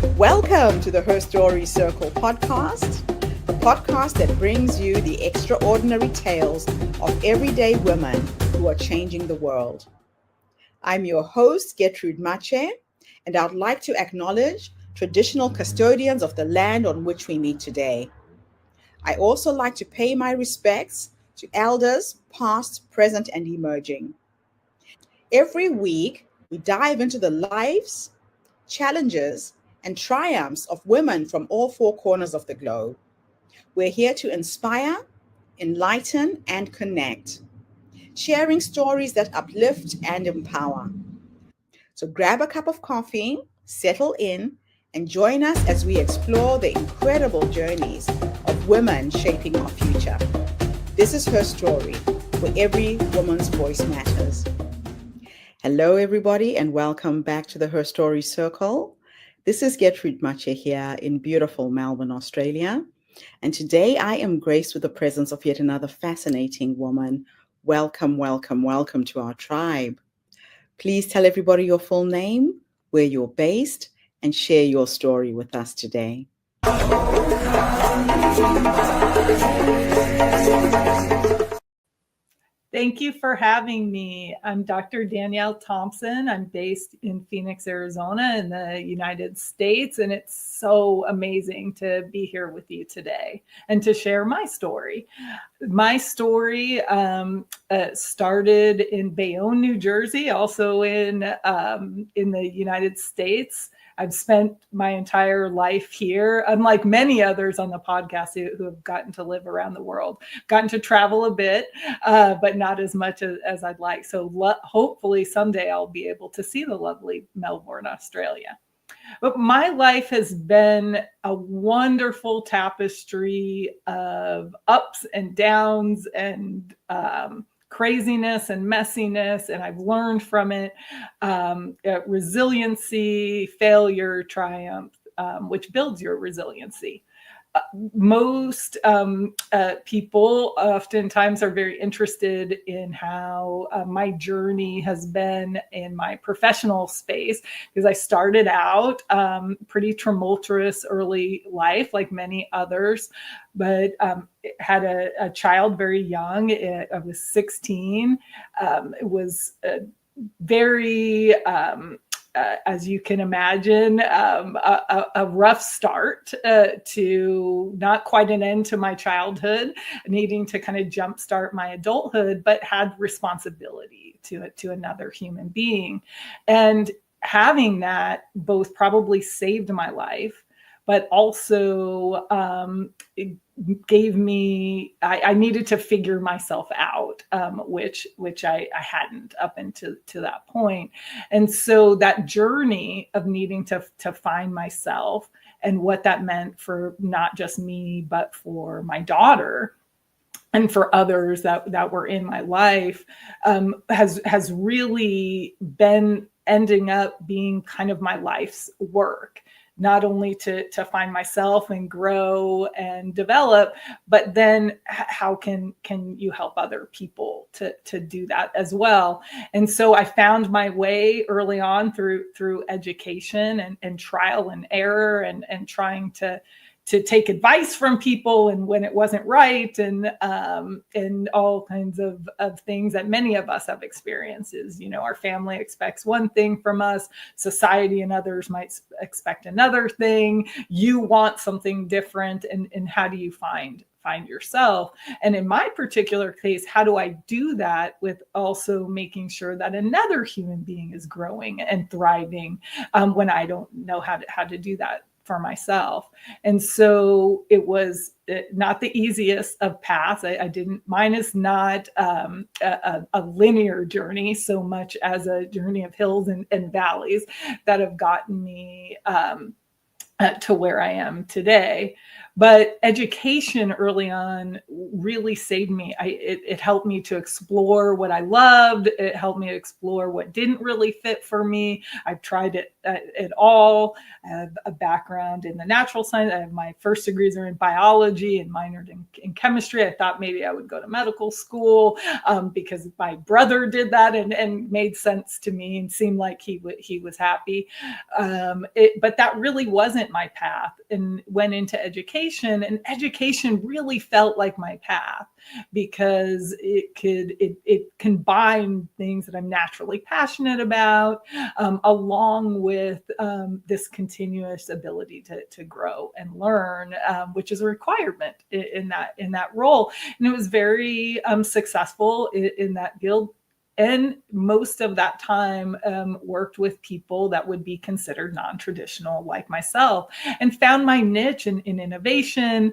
Welcome to the Her Story Circle podcast, the podcast that brings you the extraordinary tales of everyday women who are changing the world. I'm your host, Gertrude Mache, and I'd like to acknowledge traditional custodians of the land on which we meet today. I also like to pay my respects to elders, past, present, and emerging. Every week, we dive into the lives, challenges, and triumphs of women from all four corners of the globe. We're here to inspire, enlighten, and connect, sharing stories that uplift and empower. So grab a cup of coffee, settle in, and join us as we explore the incredible journeys of women shaping our future. This is Her Story, where every woman's voice matters. Hello, everybody, and welcome back to the Her Story Circle. This is Gertrude Mache here in beautiful Melbourne, Australia. And today I am graced with the presence of yet another fascinating woman. Welcome, welcome, welcome to our tribe. Please tell everybody your full name, where you're based, and share your story with us today. Thank you for having me. I'm Dr. Danielle Thompson. I'm based in Phoenix, Arizona in the United States, and it's so amazing to be here with you today and to share my story. My story started in Bayonne, New Jersey, also in the United States. I've spent my entire life here, unlike many others on the podcast who have gotten to live around the world, gotten to travel a bit, but not as much as I'd like. So hopefully someday I'll be able to see the lovely Melbourne, Australia. But my life has been a wonderful tapestry of ups and downs and craziness and messiness, and I've learned from it, resiliency, failure, triumph, which builds your resiliency. Most people oftentimes are very interested in how my journey has been in my professional space, because I started out pretty tumultuous early life, like many others, but had a child very young. I was 16. It was very as you can imagine, a rough start to not quite an end to my childhood, needing to kind of jumpstart my adulthood, but had responsibility to another human being. And having that both probably saved my life, but also it gave me, I needed to figure myself out, which I hadn't up until that point. And so that journey of needing to find myself and what that meant for not just me, but for my daughter and for others that were in my life, has really been ending up being kind of my life's work. Not only to find myself and grow and develop, but then how can you help other people to do that as well? And so I found my way early on through education and trial and error and trying to take advice from people, and when it wasn't right, and all kinds of things that many of us have experiences. You know, our family expects one thing from us, society and others might expect another thing. You want something different, and how do you find yourself? And in my particular case, how do I do that with also making sure that another human being is growing and thriving when I don't know how to do that for myself? And so it was not the easiest of paths. Mine is not a linear journey so much as a journey of hills and valleys that have gotten me to where I am today. But education early on really saved me. It helped me to explore what I loved. It helped me to explore what didn't really fit for me. I've tried it all. I have a background in the natural science. I have my first degrees are in biology and minored in chemistry. I thought maybe I would go to medical school because my brother did that and made sense to me and seemed like he was happy. But that really wasn't my path, and went into education. And education really felt like my path because it combined things that I'm naturally passionate about, along with this continuous ability to grow and learn, which is a requirement in that role. And it was very successful in that field. And most of that time worked with people that would be considered non-traditional, like myself, and found my niche in innovation.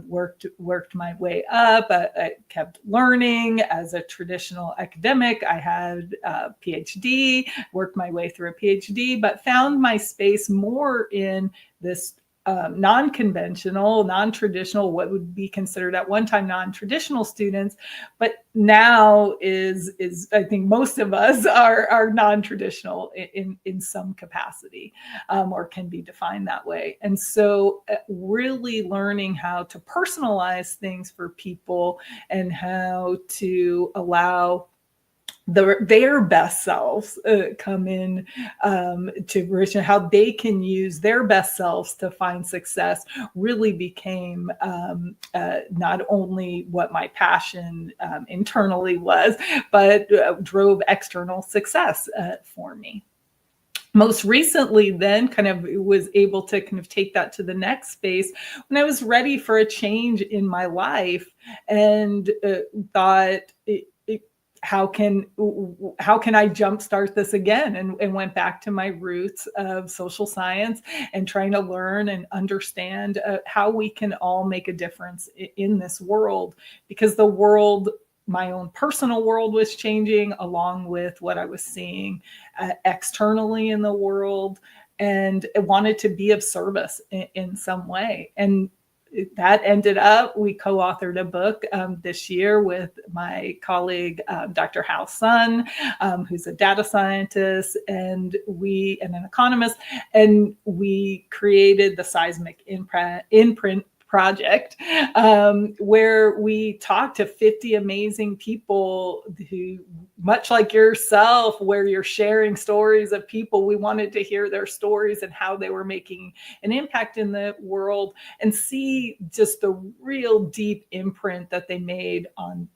Worked my way up. I kept learning as a traditional academic. I had a PhD, worked my way through a PhD, but found my space more in this non-conventional, non-traditional, what would be considered at one time non-traditional students, but now is I think most of us are non-traditional in some capacity, or can be defined that way. And so really learning how to personalize things for people and how to allow their best selves come in to fruition, how they can use their best selves to find success, really became not only what my passion internally was, but drove external success for me. Most recently, then, kind of was able to kind of take that to the next space when I was ready for a change in my life, and thought, how can I jumpstart this again? And went back to my roots of social science and trying to learn and understand how we can all make a difference in this world, because the world, my own personal world, was changing along with what I was seeing externally in the world, and I wanted to be of service in some way. And that ended up, we co-authored a book this year with my colleague, Dr. Hal Sun, who's a data scientist and an economist, and we created the Seismic Imprint project, where we talked to 50 amazing people who, much like yourself, where you're sharing stories of people. We wanted to hear their stories and how they were making an impact in the world, and see just the real deep imprint that they made on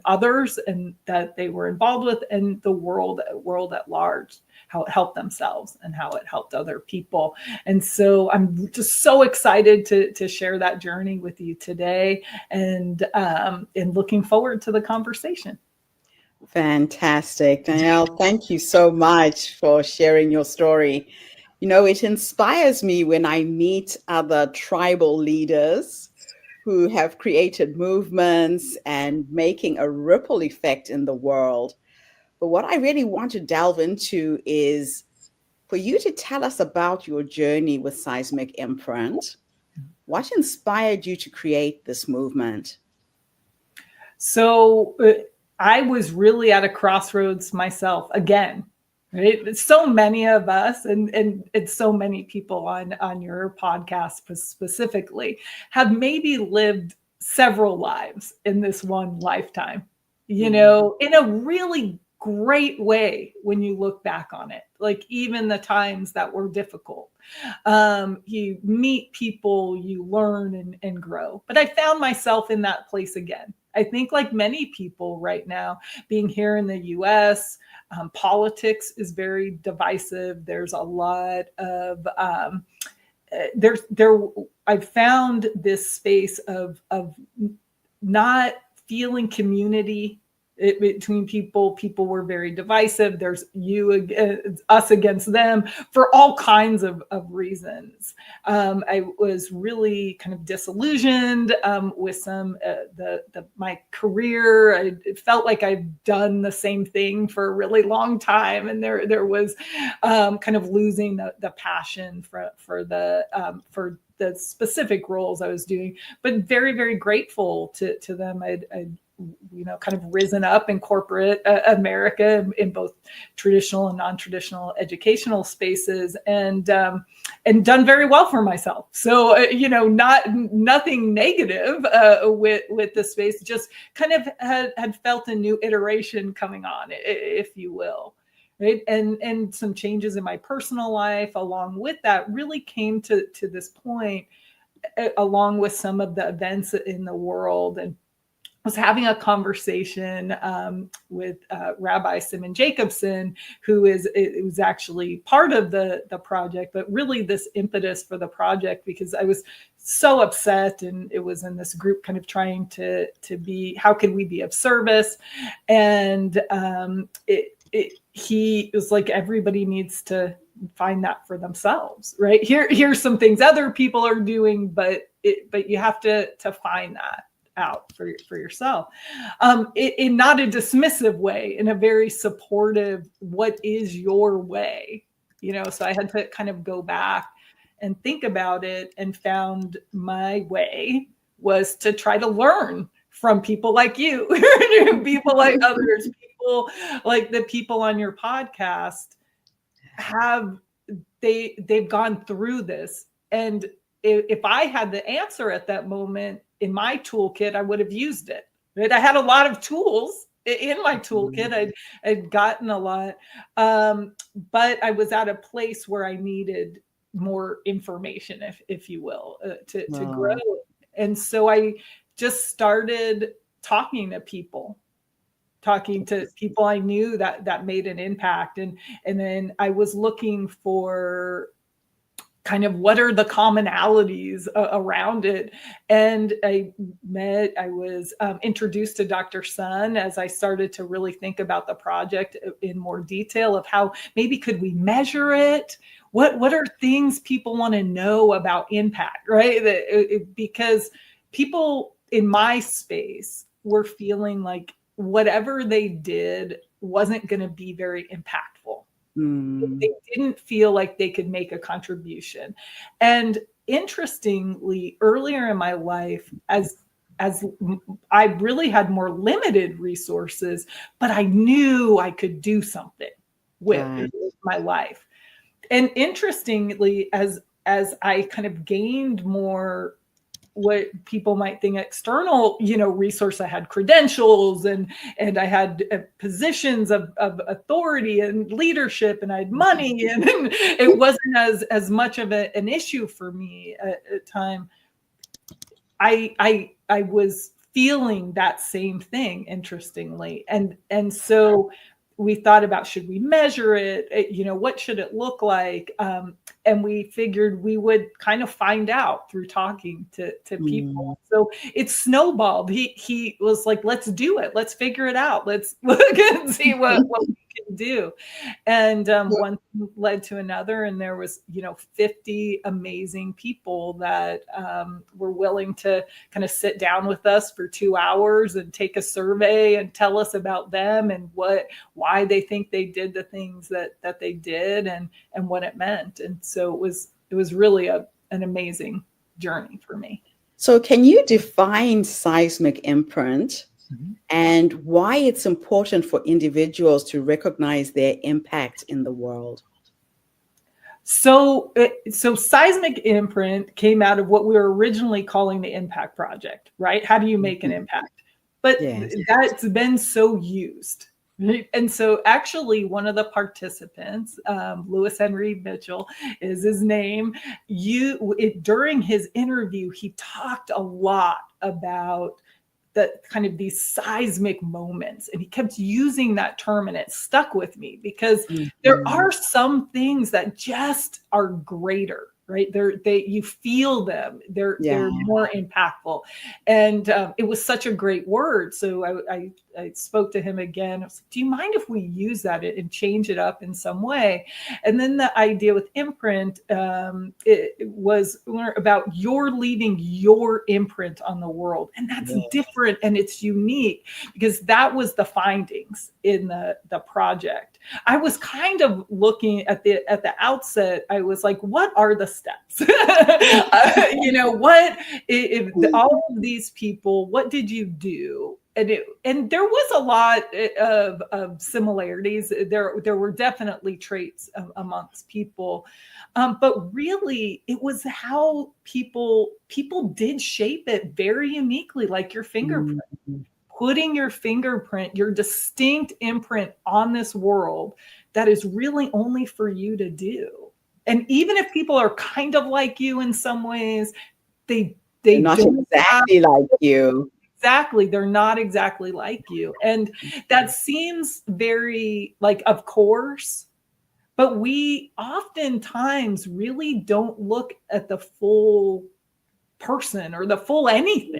others and that they were involved with, and the world at large, how it helped themselves and how it helped other people. And so I'm just so excited to share that journey with you today, and looking forward to the conversation. Fantastic. Danielle, thank you so much for sharing your story. You know, it inspires me when I meet other tribal leaders who have created movements and making a ripple effect in the world. But what I really want to delve into is for you to tell us about your journey with Seismic Imprint. What inspired you to create this movement? So I was really at a crossroads myself again. Right? So many of us, and so many people on your podcast specifically, have maybe lived several lives in this one lifetime, in a really great way when you look back on it. Like, even the times that were difficult, you meet people, you learn and grow. But I found myself in that place again. I think, like many people right now, being here in the US, politics is very divisive. There's a lot of I found this space of not feeling community between people were very divisive. There's us against them for all kinds of reasons. I was really kind of disillusioned with some my career. I felt like I've done the same thing for a really long time, and there was kind of losing the passion for the specific roles I was doing, but very, very grateful to them. I'd kind of risen up in corporate America in both traditional and non-traditional educational spaces, and done very well for myself. So, nothing negative with the space, just kind of had felt a new iteration coming on, if you will. Right. And some changes in my personal life along with that really came to this point, along with some of the events in the world. And I was having a conversation with Rabbi Simon Jacobson, who was actually part of the project, but really this impetus for the project, because I was so upset, and it was in this group kind of trying to be, how could we be of service? And he was like, everybody needs to find that for themselves, right? Here's some things other people are doing, but you have to find that out for yourself, in not a dismissive way, in a very supportive, what is your way? So I had to kind of go back and think about it, and found my way was to try to learn from people like you, people like others, people like the people on your podcast they've gone through this. And if I had the answer at that moment in my toolkit, I would have used it. Right? I had a lot of tools in my toolkit. I'd gotten a lot, but I was at a place where I needed more information, if you will, to grow. And so I just started talking to people I knew that made an impact. And then I was looking for kind of what are the commonalities around it. And I was introduced to Dr. Sun as I started to really think about the project in more detail, of how maybe could we measure it? What are things people want to know about impact, right? Because people in my space were feeling like whatever they did wasn't going to be very impactful. They didn't feel like they could make a contribution. And interestingly, earlier in my life, as I really had more limited resources, but I knew I could do something with my life. And interestingly, as I kind of gained more what people might think external, resource, I had credentials and I had positions of authority and leadership, and I had money, and it wasn't as much of an issue for me at the time. I was feeling that same thing, interestingly, and so we thought about, should we measure it? What should it look like? And we figured we would kind of find out through talking to people. So it snowballed. He was like, let's do it. Let's figure it out. Let's look and see what we can do. And one thing led to another. And there was, 50 amazing people that were willing to kind of sit down with us for 2 hours and take a survey and tell us about them and why they think they did the things that they did and what it meant. And so it was really an amazing journey for me. So can you define seismic imprint and why it's important for individuals to recognize their impact in the world? So seismic imprint came out of what we were originally calling the Impact Project, right? How do you make an impact? But that's been so used. And so actually one of the participants, Lewis Henry Mitchell is his name, during his interview, he talked a lot about the kind of these seismic moments, and he kept using that term, and it stuck with me because there are some things that just are greater, right? You feel them. They're more impactful. And it was such a great word. So I spoke to him again. I was like, do you mind if we use that and change it up in some way? And then the idea with imprint, it was about you're leaving your imprint on the world. And that's different and it's unique, because that was the findings in the project. I was kind of looking at the outset, I was like, what are the steps? What if all of these people, what did you do? And there was a lot of similarities. There were definitely traits amongst people, but really it was how people did shape it very uniquely, like your fingerprint. Putting your fingerprint, your distinct imprint on this world that is really only for you to do. And even if people are kind of like you in some ways, they're not exactly like you. Exactly. They're not exactly like you. And that seems very like, of course, but we oftentimes really don't look at the full person or the full anything.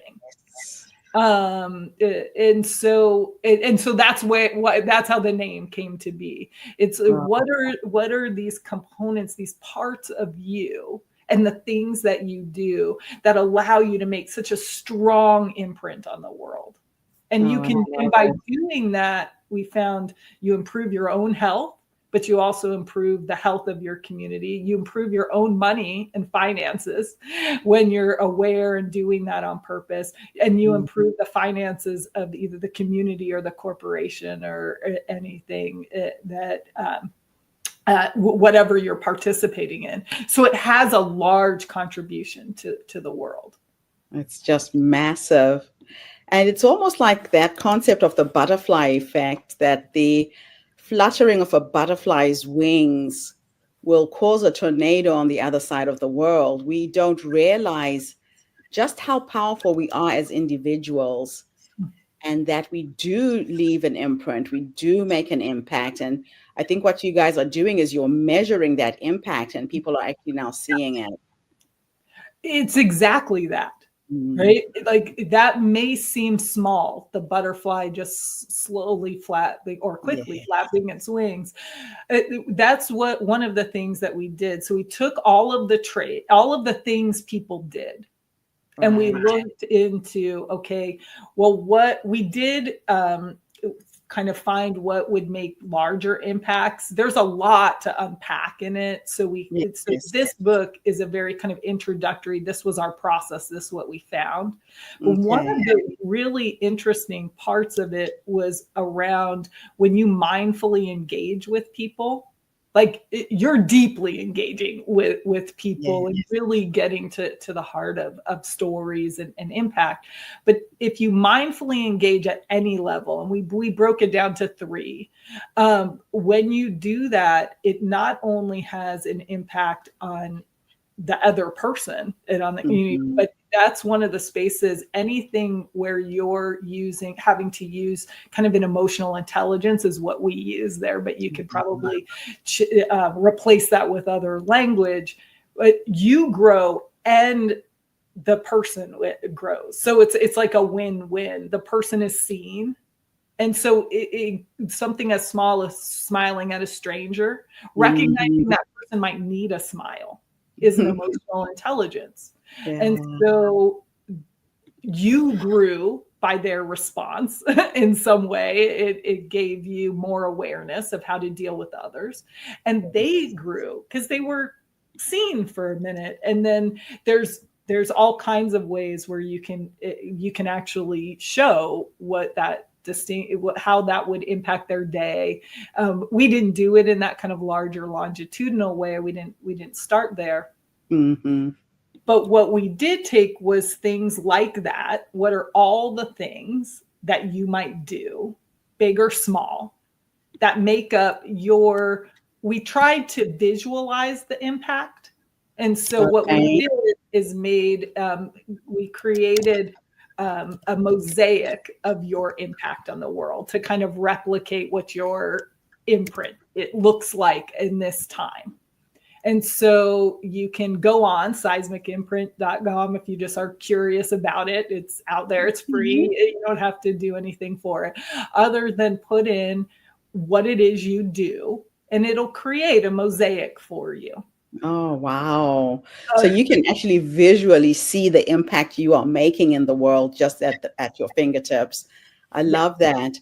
And so that's that's how the name came to be. It's what are these components, these parts of you and the things that you do that allow you to make such a strong imprint on the world. And and by doing that, we found you improve your own health, but you also improve the health of your community. You improve your own money and finances when you're aware and doing that on purpose. And you improve the finances of either the community or the corporation or anything that, whatever you're participating in. So it has a large contribution to the world. It's just massive. And it's almost like that concept of the butterfly effect, that the fluttering of a butterfly's wings will cause a tornado on the other side of the world. We don't realize just how powerful we are as individuals, and that we do leave an imprint, we do make an impact. And I think what you guys are doing is you're measuring that impact, and people are actually now seeing it. It's exactly that. Right? Like that may seem small, the butterfly just slowly flapping or quickly flapping its wings. That's one of the things that we did. So we took all of the things people did, and we looked into, okay, well, what we did, kind of find what would make larger impacts. There's a lot to unpack in it. So this book is a very kind of introductory, this was our process, this is what we found. But one of the really interesting parts of it was around when you mindfully engage with people, like you're deeply engaging with people and really getting to the heart of stories and impact. But if you mindfully engage at any level, and we broke it down to 3, when you do that, it not only has an impact on the other person and on the community, but that's one of the spaces, anything where you're having to use kind of an emotional intelligence is what we use there, but you could probably replace that with other language. But you grow and the person grows. So it's like a win-win. The person is seen. And so something as small as smiling at a stranger, recognizing that person might need a smile is an emotional intelligence. And so you grew by their response in some way. It gave you more awareness of how to deal with others. And they grew because they were seen for a minute. And then there's all kinds of ways where you can actually show what that how that would impact their day. We didn't do it in that kind of larger longitudinal way. We didn't start there. But what we did take was things like that. What are all the things that you might do, big or small, that make up we tried to visualize the impact. And so what we did is we created a mosaic of your impact on the world to kind of replicate what your imprint it looks like in this time. And so you can go on seismicimprint.com if you just are curious about it. It's out there. It's free. You don't have to do anything for it other than put in what it is you do, and it'll create a mosaic for you. Oh, wow. So you can actually visually see the impact you are making in the world just at your fingertips. I love that.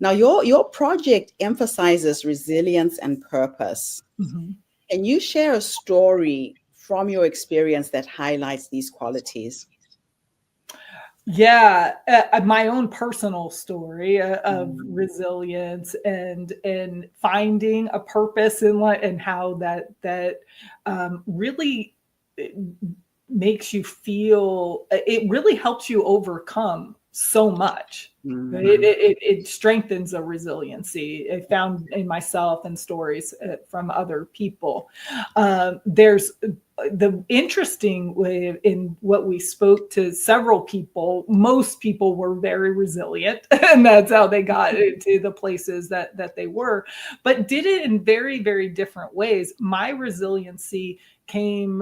Now, your project emphasizes resilience and purpose. Mm-hmm. Can you share a story from your experience that highlights these qualities? Yeah, my own personal story of resilience and finding a purpose in life, and how that really makes you feel. It really helps you overcome so much. It strengthens a resiliency I found in myself and stories from other people. There's the interesting way in what we spoke to several people. Most people were very resilient, and that's how they got into the places that they were, but did it in very, very different ways. My resiliency came,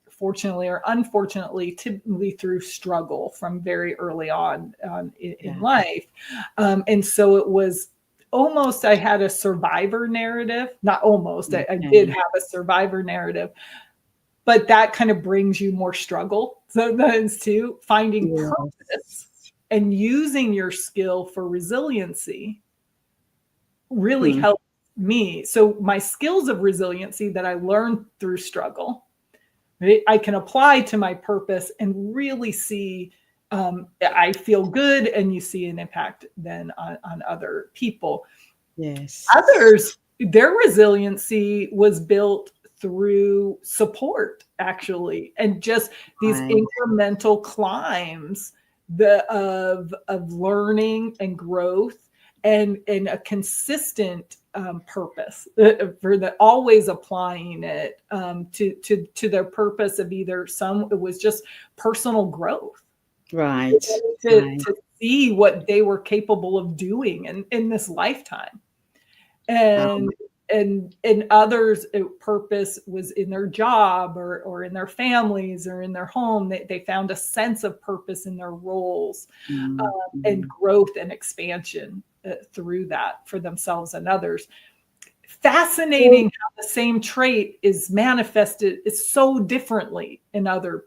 fortunately or unfortunately, typically through struggle from very early on in life. And so it was almost, I had a survivor narrative, not almost, I did have a survivor narrative, but that kind of brings you more struggle sometimes too, finding purpose and using your skill for resiliency really helped me. So my skills of resiliency that I learned through struggle, I can apply to my purpose and really see, I feel good, and you see an impact then on other people. Yes. Others, their resiliency was built through support, actually, and just these incremental climbs of learning and growth, and a consistent purpose for the always applying it to their purpose of either it was just personal growth, to see what they were capable of doing in this lifetime. And others, purpose was in their job or in their families or in their home. They found a sense of purpose in their roles, and growth and expansion through that for themselves and others. Fascinating how the same trait is manifested so differently in the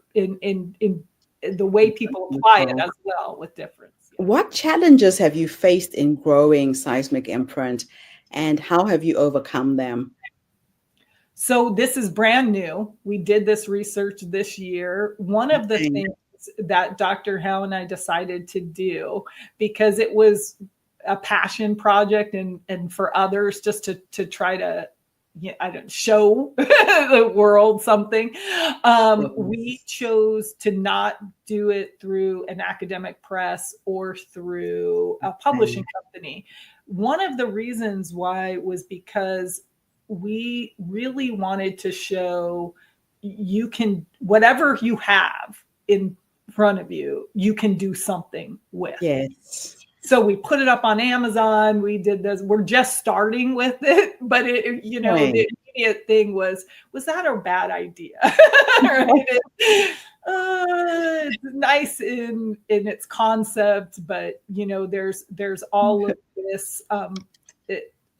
way people apply it as well, with difference. What challenges have you faced in growing Seismic Imprint, and how have you overcome them? So this is brand new. We did this research this year. One of the things that Dr. Howe and I decided to do, because it was a passion project and for others just to try to, show the world something. We chose to not do it through an academic press or through a publishing company. One of the reasons why was because we really wanted to show you can, whatever you have in front of you, you can do something with. Yes. So we put it up on Amazon. We did this. We're just starting with it, but the immediate thing was that a bad idea? Right? It's nice in its concept, but there's all of this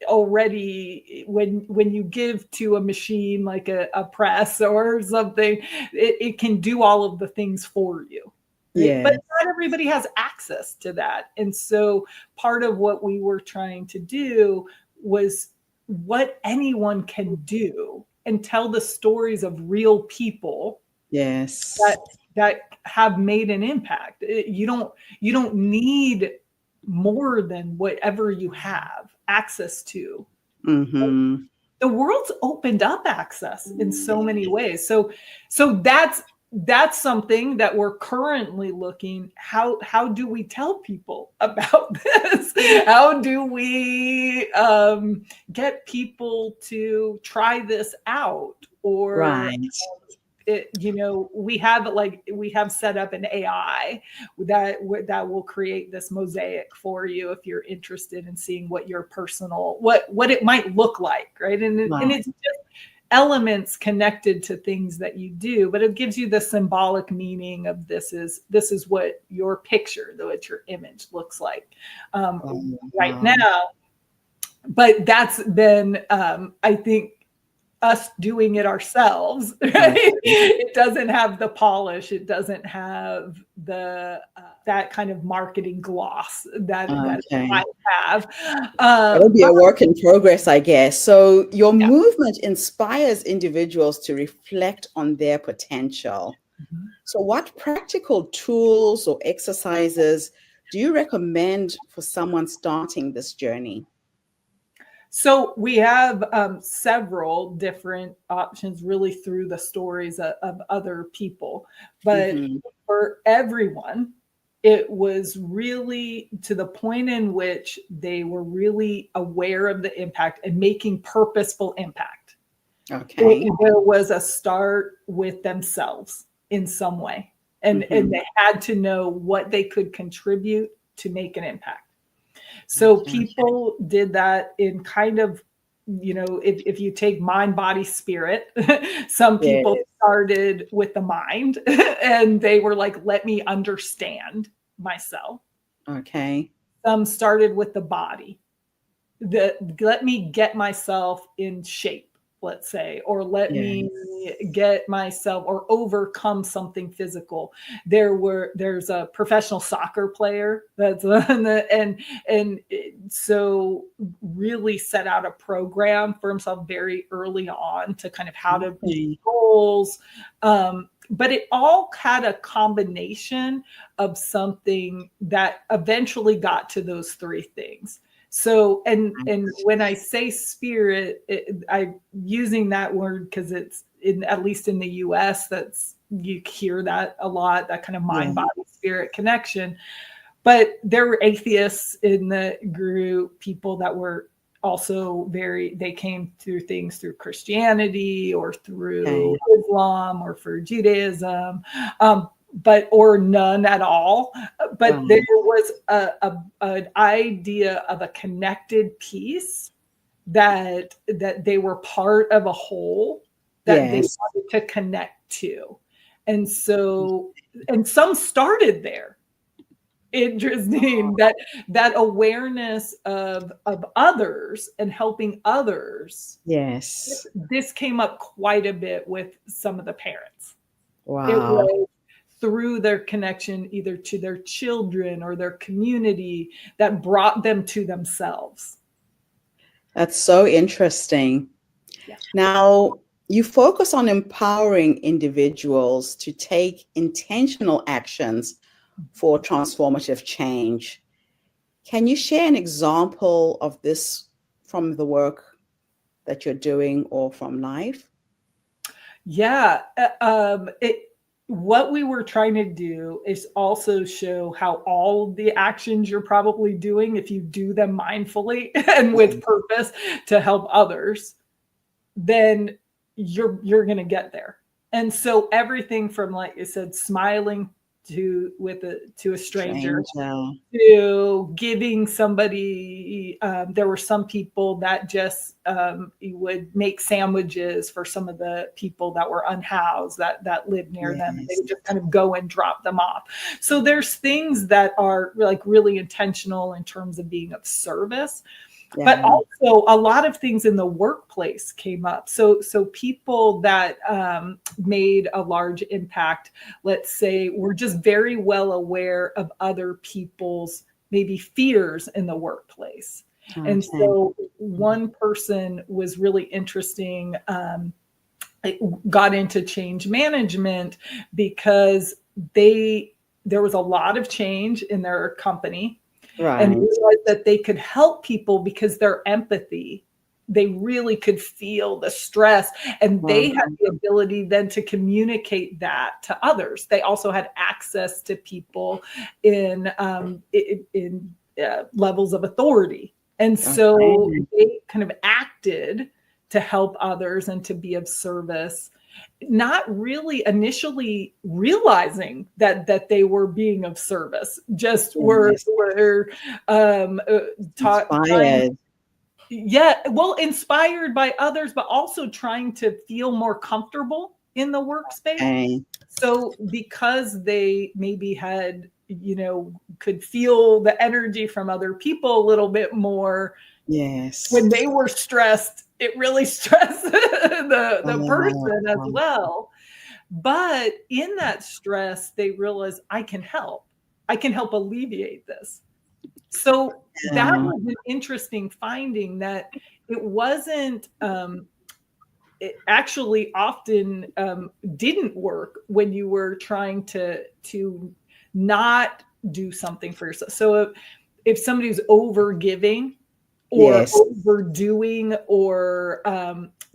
already. When you give to a machine like a press or something, it can do all of the things for you. Right? But not everybody has access to that. And so part of what we were trying to do was what anyone can do and tell the stories of real people that have made an impact. You don't need more than whatever you have access to. The world's opened up access in so many ways. So that's something that we're currently looking. How do we tell people about this? How do we get people to try this out? Or we have set up an AI that will create this mosaic for you if you're interested in seeing what your personal what it might look like, right? And it's just elements connected to things that you do, but it gives you the symbolic meaning of this is what your picture, what your image looks like right now. But that's been, I think, us doing it ourselves, right? It doesn't have the polish. It doesn't have the that kind of marketing gloss that it might have. It'll be a work in progress, I guess. So your movement inspires individuals to reflect on their potential. So what practical tools or exercises do you recommend for someone starting this journey? So we have several different options really through the stories of other people. But for everyone, it was really to the point in which they were really aware of the impact and making purposeful impact. Okay. There was a start with themselves in some way. And they had to know what they could contribute to make an impact. So people did that in kind of, if you take mind, body, spirit, some people started with the mind and they were like, let me understand myself. Okay. Some started with the body. Let me get myself in shape, let's say, or let me get myself or overcome something physical. There's a professional soccer player that's and so really set out a program for himself very early on to kind of how to meet goals. But it all had a combination of something that eventually got to those three things. So, and when I say spirit, I'm using that word because it's at least in the US, you hear that a lot, that kind of mind, body, spirit connection. But there were atheists in the group, people that were also they came through things through Christianity or through Islam or for Judaism. Or none at all. But there was an idea of a connected piece that they were part of a whole that they wanted to connect to. And so, and some started there. Interesting that awareness of others and helping others. Yes. This came up quite a bit with some of the parents. Wow. It was through their connection either to their children or their community that brought them to themselves. That's so interesting. Yeah. Now, you focus on empowering individuals to take intentional actions for transformative change. Can you share an example of this from the work that you're doing or from life? Yeah. What we were trying to do is also show how all the actions you're probably doing, if you do them mindfully and with purpose to help others, then you're going to get there. And so everything from, like you said, smiling to a stranger, to giving somebody, there were some people that just would make sandwiches for some of the people that were unhoused that lived near them, and they would just kind of go and drop them off. So there's things that are like really intentional in terms of being of service. But also a lot of things in the workplace came up. So people that made a large impact, let's say, were just very well aware of other people's maybe fears in the workplace. Okay. And so one person was really interesting, got into change management because there was a lot of change in their company. Right. And realized that they could help people because their empathy, they really could feel the stress, and they had the ability then to communicate that to others. They also had access to people in levels of authority. And so they kind of acted to help others and to be of service, not really initially realizing that they were being of service, just were taught. Yeah, well, inspired by others, but also trying to feel more comfortable in the workspace. Okay. So because they maybe had, could feel the energy from other people a little bit more Yes. when they were stressed, it really stressed the person as Oh, well. But in that stress, they realized I can help. I can help alleviate this. So that yeah. was an interesting finding that it wasn't it actually often didn't work when you were trying to not do something for yourself. So if somebody's over giving or Yes. overdoing or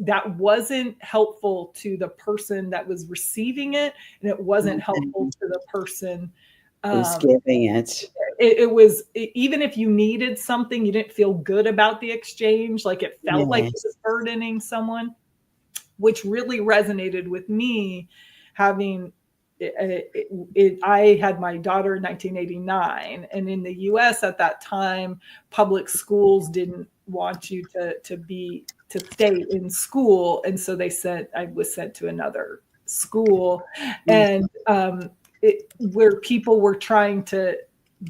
that wasn't helpful to the person that was receiving it, and it wasn't helpful to the person Who's um, giving it? it was even if you needed something, you didn't feel good about the exchange, like it felt like it Yes. was burdening someone, which really resonated with me having I had my daughter in 1989, and in the US at that time, public schools didn't want you to stay in school, and so I was sent to another school, Mm. and where people were trying to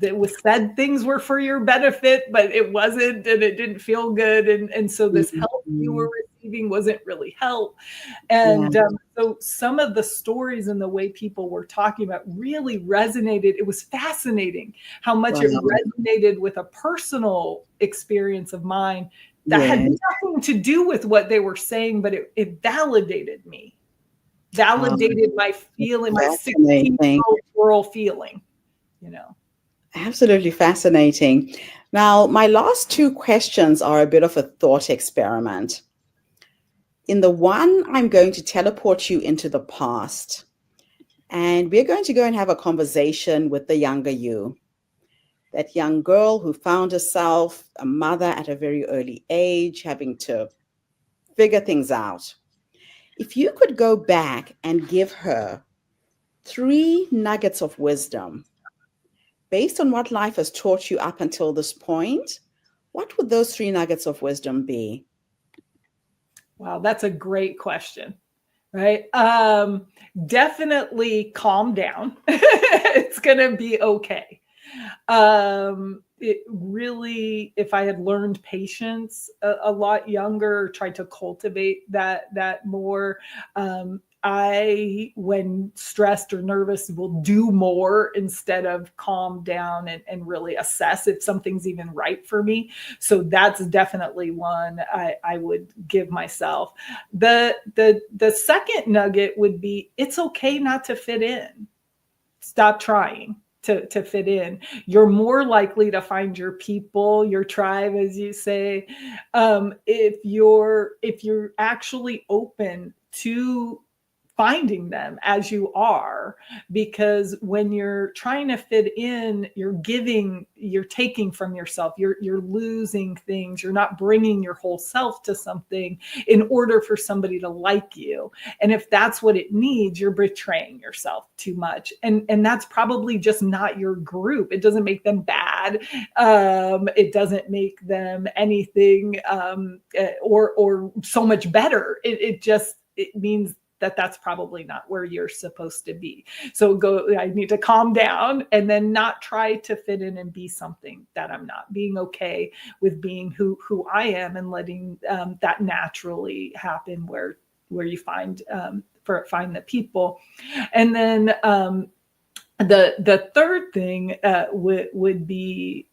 that was said things were for your benefit, but it wasn't, and it didn't feel good, and so this help you were Mhm. receiving wasn't really help. Yeah. And so some of the stories and the way people were talking about really resonated. It was fascinating how much it Wow. resonated with a personal experience of mine that had Yes. nothing to do with what they were saying, but it validated me, Um, validated my feeling, my 16-year-old fascinating. girl feeling, you know. Absolutely fascinating. Now, my last two questions are a bit of a thought experiment. In the one, I'm going to teleport you into the past, and we're going to go and have a conversation with the younger you, that young girl who found herself a mother at a very early age, having to figure things out. If you could go back and give her three nuggets of wisdom based on what life has taught you up until this point, what would those three nuggets of wisdom be? Wow, that's a great question. Right. Definitely calm down. It's going to be okay. It really, if I had learned patience a lot younger, tried to cultivate that more, I, when stressed or nervous, will do more instead of calm down and really assess if something's even right for me. So that's definitely one I would give myself. The second nugget would be it's okay not to fit in. Stop trying to fit in. You're more likely to find your people, your tribe, as you say, if you're actually open to finding them as you are, because when you're trying to fit in, you're taking from yourself, you're losing things, you're not bringing your whole self to something in order for somebody to like you. And if that's what it needs, you're betraying yourself too much, and that's probably just not your group. It doesn't make them bad. It doesn't make them anything or so much better. It means that's probably not where you're supposed to be. So I need to calm down and then not try to fit in and be something that I'm not. Being okay with being who I am and letting that naturally happen where you find the people. And then the third thing would be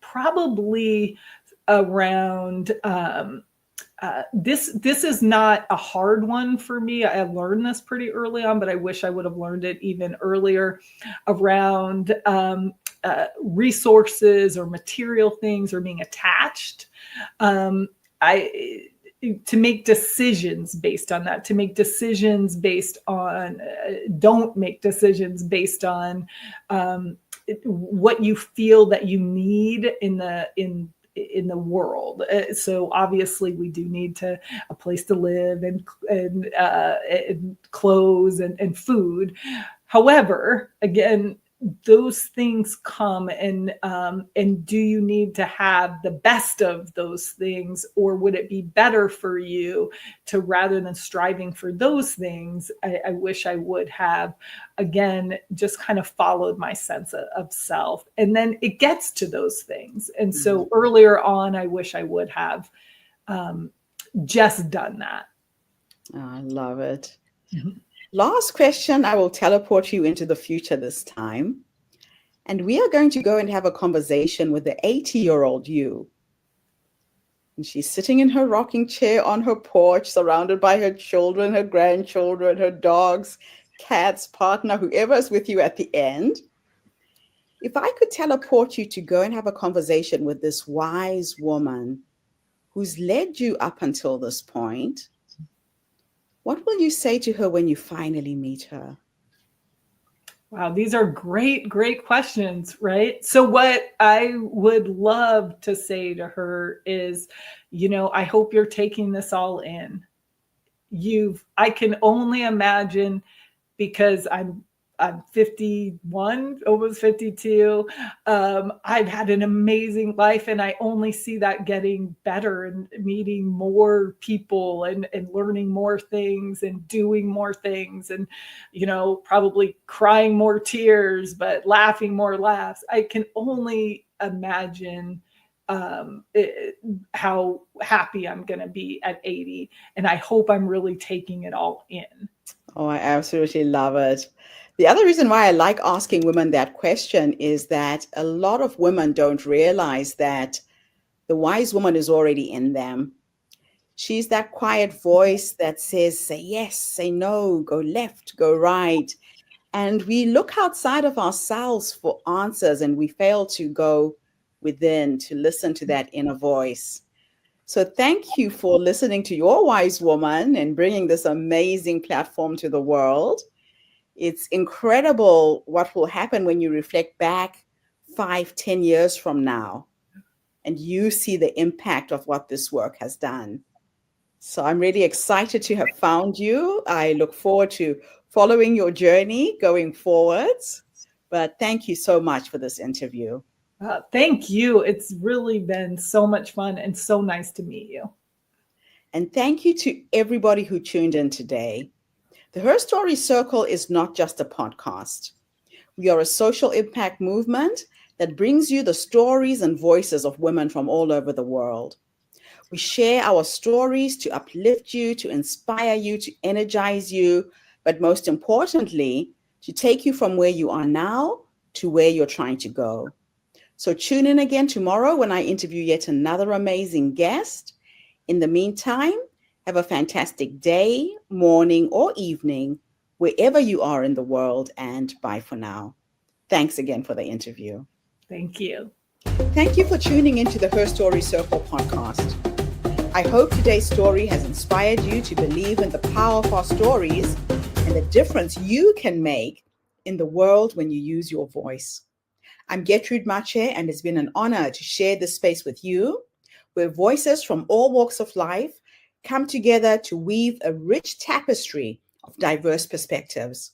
probably around this is not a hard one for me. I learned this pretty early on, but I wish I would have learned it even earlier, around resources or material things or being attached. To make decisions based on that, to make decisions based on, don't make decisions based on what you feel that you need in the world. So obviously we do need a place to live and clothes and food. However, again, those things come, and do you need to have the best of those things, or would it be better for you to, rather than striving for those things, I wish I would have, again, just kind of followed my sense of self, and then it gets to those things. And so earlier on, I wish I would have just done that. Oh, I love it. Last question, I will teleport you into the future this time. And we are going to go and have a conversation with the 80-year-old you. And she's sitting in her rocking chair on her porch, surrounded by her children, her grandchildren, her dogs, cats, partner, whoever is with you at the end. If I could teleport you to go and have a conversation with this wise woman who's led you up until this point, what will you say to her when you finally meet her? Wow, these are great, great questions, right? So what I would love to say to her is, I hope you're taking this all in. I can only imagine, because I'm 51, almost 52. I've had an amazing life, and I only see that getting better, and meeting more people, and learning more things, and doing more things, and, probably crying more tears, but laughing more laughs. I can only imagine how happy I'm going to be at 80. And I hope I'm really taking it all in. Oh, I absolutely love it. The other reason why I like asking women that question is that a lot of women don't realize that the wise woman is already in them. She's that quiet voice that says, say yes, say no, go left, go right. And we look outside of ourselves for answers, and we fail to go within to listen to that inner voice. So thank you for listening to your wise woman and bringing this amazing platform to the world. It's incredible what will happen when you reflect back 5-10 years from now and you see the impact of what this work has done. So I'm really excited to have found you. I look forward to following your journey going forwards. But thank you so much for this interview. Thank you. It's really been so much fun and so nice to meet you. And thank you to everybody who tuned in today. The Her Story Circle is not just a podcast. We are a social impact movement that brings you the stories and voices of women from all over the world. We share our stories to uplift you, to inspire you, to energize you, but most importantly, to take you from where you are now to where you're trying to go. So tune in again tomorrow when I interview yet another amazing guest. In the meantime, have a fantastic day, morning, or evening, wherever you are in the world, and bye for now. Thanks again for the interview. Thank you. Thank you for tuning into the Her Story Circle podcast. I hope today's story has inspired you to believe in the power of our stories and the difference you can make in the world when you use your voice. I'm Gertrude Mache, and it's been an honor to share this space with you, where voices from all walks of life come together to weave a rich tapestry of diverse perspectives.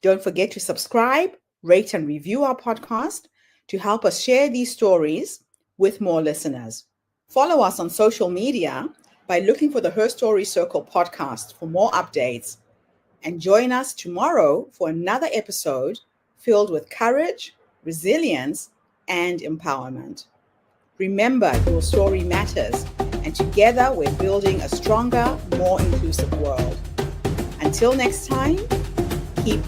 Don't forget to subscribe, rate, and review our podcast to help us share these stories with more listeners. Follow us on social media by looking for the Her Story Circle podcast for more updates. And join us tomorrow for another episode filled with courage, resilience, and empowerment. Remember, your story matters, and together we're building a stronger, more inclusive world. Until next time, keep